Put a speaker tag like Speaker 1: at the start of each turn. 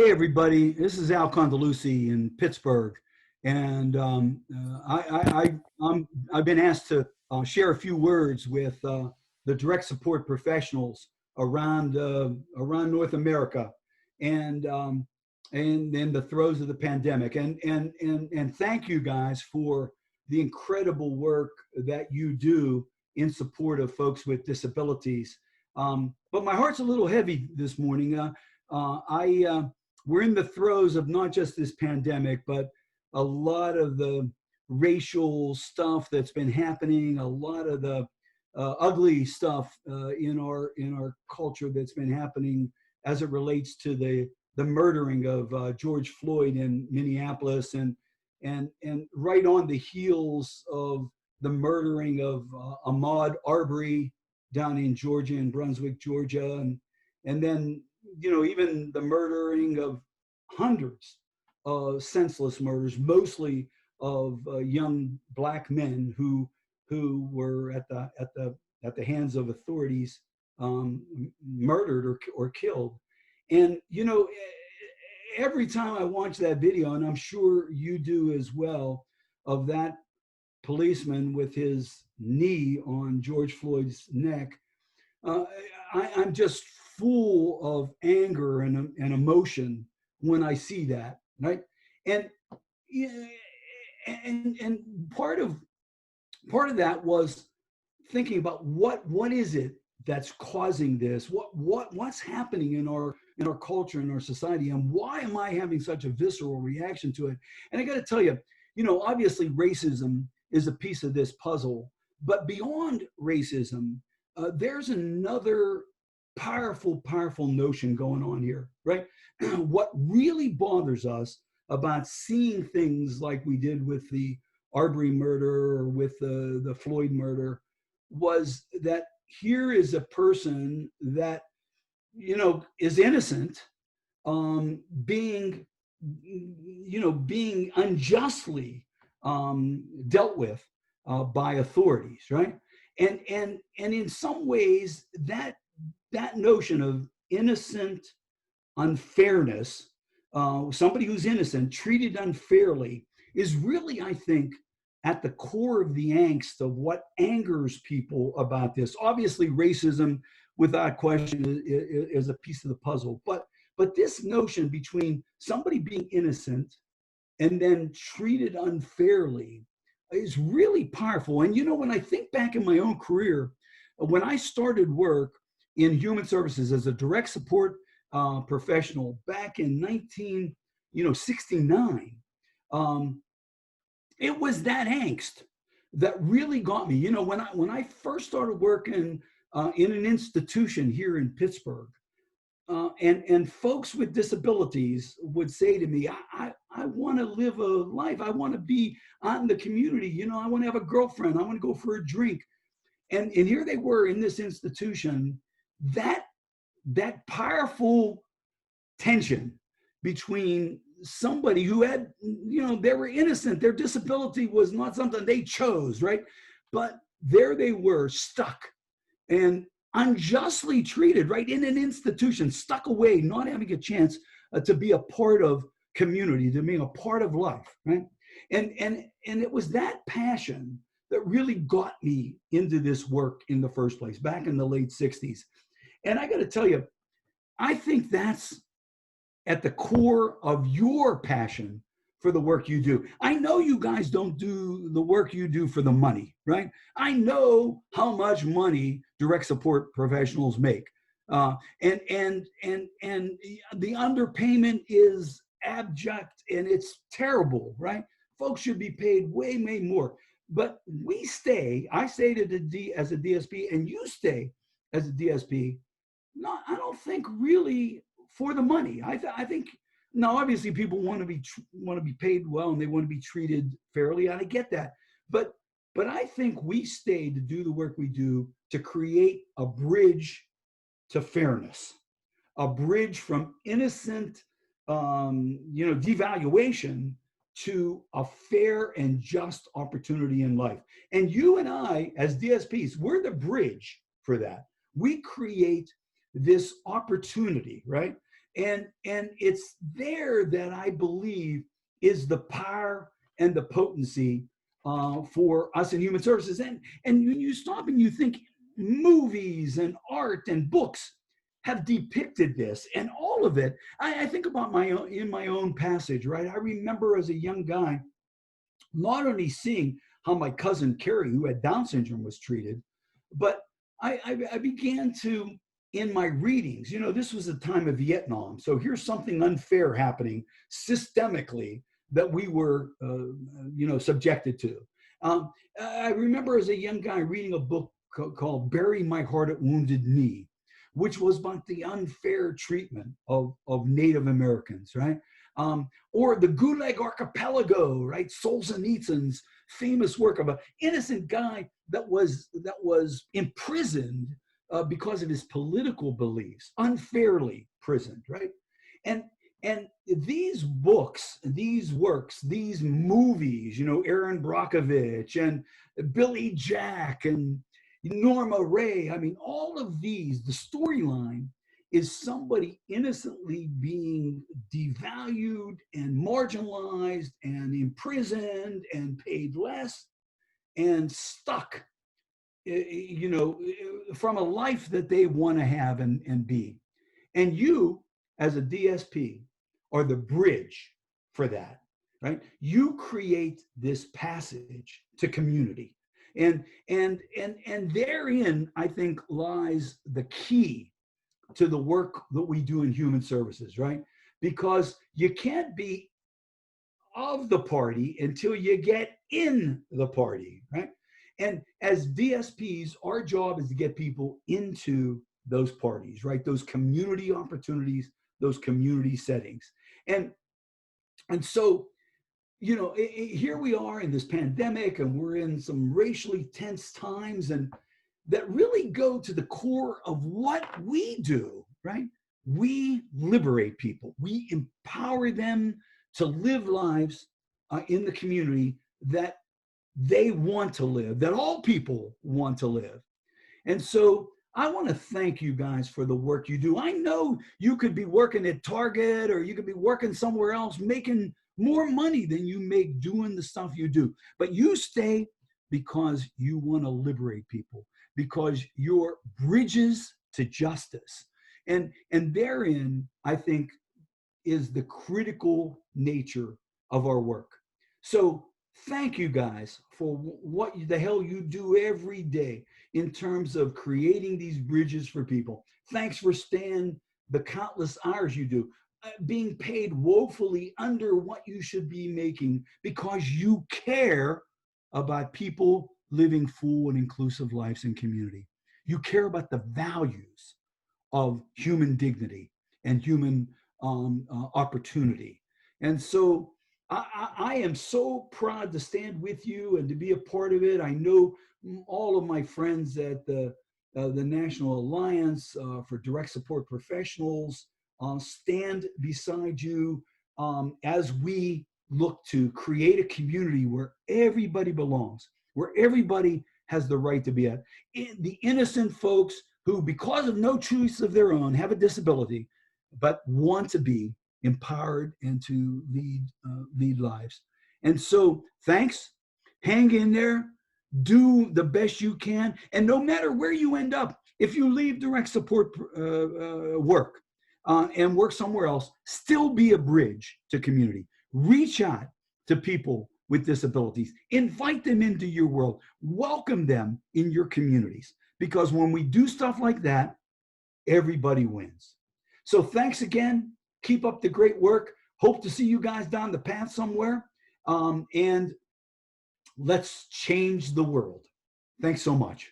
Speaker 1: Hey everybody, this is Al Condeluci in Pittsburgh, and I've been asked to share a few words with the direct support professionals around North America, and in the throes of the pandemic, and thank you guys for the incredible work that you do in support of folks with disabilities. But my heart's a little heavy this morning. We're in the throes of not just this pandemic, but a lot of the racial stuff that's been happening, a lot of the ugly stuff in our culture that's been happening as it relates to the murdering of George Floyd in Minneapolis, and right on the heels of the murdering of Ahmaud Arbery down in Georgia, in Brunswick, Georgia, and then even the murdering of hundreds of senseless murders, mostly of young black men who were at the hands of authorities, murdered or killed. And every time I watch that video, and I'm sure you do as well, of that policeman with his knee on George Floyd's neck, I'm just full of anger and emotion when I see that, right? And and part of that was thinking about what is it that's causing this? What's happening in our culture, in our society, and why am I having such a visceral reaction to it? And I got to tell you, obviously racism is a piece of this puzzle, but beyond racism, there's another powerful notion going on here, right? What really bothers us about seeing things like we did with the Arbery murder or with the Floyd murder was that here is a person that is innocent, being unjustly dealt with by authorities, right? And in some ways that notion of innocent unfairness, somebody who's innocent treated unfairly, is really, I think, at the core of the angst of what angers people about this. Obviously, racism, without question, is a piece of the puzzle. But this notion between somebody being innocent and then treated unfairly is really powerful. And when I think back in my own career, when I started work in human services as a direct support professional back in 1969, it was that angst that really got me. When I first started working in an institution here in Pittsburgh, and folks with disabilities would say to me, I want to live a life. I want to be out in the community. I want to have a girlfriend. I want to go for a drink. And here they were in this institution, that powerful tension between somebody who had, they were innocent. Their disability was not something they chose, right? But there they were, stuck and unjustly treated, right, in an institution, stuck away, not having a chance to be a part of community, to being a part of life, right? And it was that passion that really got me into this work in the first place, back in the late 60s. And I got to tell you, I think that's at the core of your passion for the work you do. I know you guys don't do the work you do for the money, right? I know how much money direct support professionals make. And the underpayment is abject and it's terrible, right? Folks should be paid way more. But I stay as a DSP, and you stay as a DSP. No, I don't think really for the money. I think, now obviously people want to be paid well and they want to be treated fairly, and I get that. But I think we stay to do the work we do to create a bridge to fairness, a bridge from innocent devaluation to a fair and just opportunity in life. And you and I, as DSPs, we're the bridge for that. We create this opportunity, right? And it's there that I believe is the power and the potency for us in human services. And when you stop and you think, movies and art and books have depicted this, and all of it. I think about my own passage, right? I remember as a young guy, not only seeing how my cousin Carrie, who had Down syndrome, was treated, but I began to, in my readings, this was a time of Vietnam. So here's something unfair happening systemically that we were, subjected to. I remember as a young guy reading a book called Bury My Heart at Wounded Knee, which was about the unfair treatment of Native Americans, right? Or the Gulag Archipelago, right? Solzhenitsyn's famous work of an innocent guy that was imprisoned because of his political beliefs, unfairly prisoned, right? And these books, these works, these movies, Aaron Brockovich and Billy Jack and Norma Ray, I mean, all of these, the storyline is somebody innocently being devalued and marginalized and imprisoned and paid less and stuck, from a life that they want to have and be. And you, as a DSP, are the bridge for that, right? You create this passage to community. And therein, I think, lies the key to the work that we do in human services, right? Because you can't be of the party until you get in the party, right? And as DSPs, our job is to get people into those parties, right? Those community opportunities, those community settings. And so, here we are in this pandemic, and we're in some racially tense times, and that really go to the core of what we do, right? We liberate people. We empower them to live lives in the community that they want to live, that all people want to live. And so I want to thank you guys for the work you do. I know you could be working at Target, or you could be working somewhere else, making more money than you make doing the stuff you do. But you stay because you want to liberate people, because you're bridges to justice. And therein, I think, is the critical nature of our work. So thank you guys for what the hell you do every day in terms of creating these bridges for people. Thanks for staying the countless hours you do, being paid woefully under what you should be making because you care about people living full and inclusive lives in community. You care about the values of human dignity and human opportunity. And so I am so proud to stand with you and to be a part of it. I know all of my friends at the National Alliance for Direct Support Professionals stand beside you as we look to create a community where everybody belongs, where everybody has the right to be at. The innocent folks who, because of no choice of their own, have a disability, but want to be empowered and to lead lives. And so thanks, hang in there, do the best you can. And no matter where you end up, if you leave direct support work and work somewhere else, still be a bridge to community. Reach out to people with disabilities, invite them into your world, welcome them in your communities. Because when we do stuff like that, everybody wins. So thanks again. Keep up the great work. Hope to see you guys down the path somewhere. And let's change the world. Thanks so much.